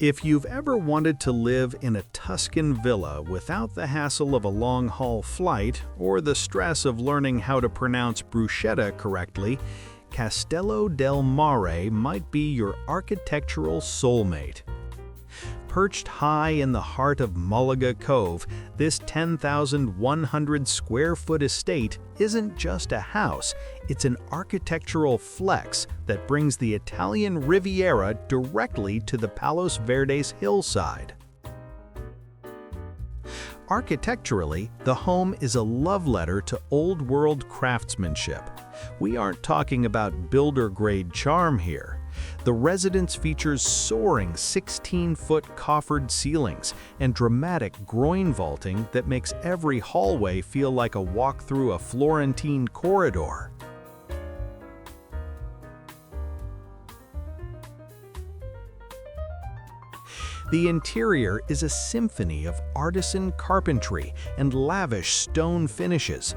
If you've ever wanted to live in a Tuscan villa without the hassle of a long-haul flight or the stress of learning how to pronounce Bruschetta correctly, Castello del Mare might be your architectural soulmate. Perched high in the heart of Malaga Cove, this 10,100 square foot estate isn't just a house, it's an architectural flex that brings the Italian Riviera directly to the Palos Verdes hillside. Architecturally, the home is a love letter to old-world craftsmanship. We aren't talking about builder-grade charm here. The residence features soaring 16-foot coffered ceilings and dramatic groin vaulting that makes every hallway feel like a walk through a Florentine corridor. The interior is a symphony of artisan carpentry and lavish stone finishes.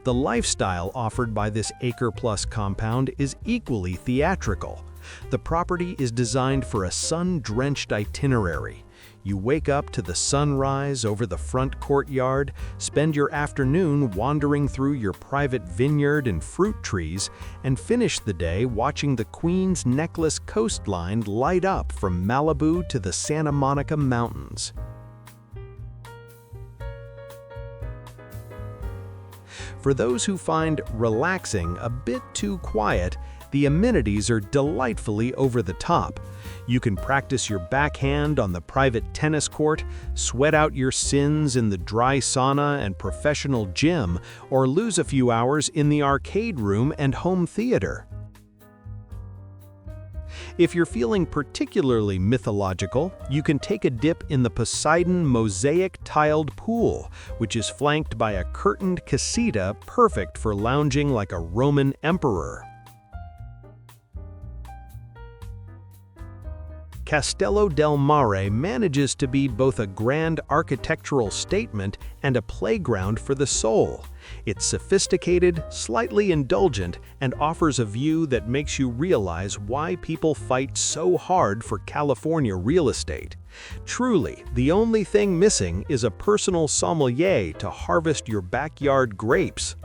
The lifestyle offered by this acre-plus compound is equally theatrical. The property is designed for a sun-drenched itinerary. You wake up to the sunrise over the front courtyard, spend your afternoon wandering through your private vineyard and fruit trees, and finish the day watching the Queen's Necklace coastline light up from Malibu to the Santa Monica Mountains. For those who find relaxing a bit too quiet, the amenities are delightfully over the top. You can practice your backhand on the private tennis court, sweat out your sins in the dry sauna and professional gym, or lose a few hours in the arcade room and home theater. If you're feeling particularly mythological, you can take a dip in the Poseidon mosaic-tiled pool, which is flanked by a curtained casita perfect for lounging like a Roman emperor. Castello del Mare manages to be both a grand architectural statement and a playground for the soul. It's sophisticated, slightly indulgent, and offers a view that makes you realize why people fight so hard for California real estate. Truly, the only thing missing is a personal sommelier to harvest your backyard grapes.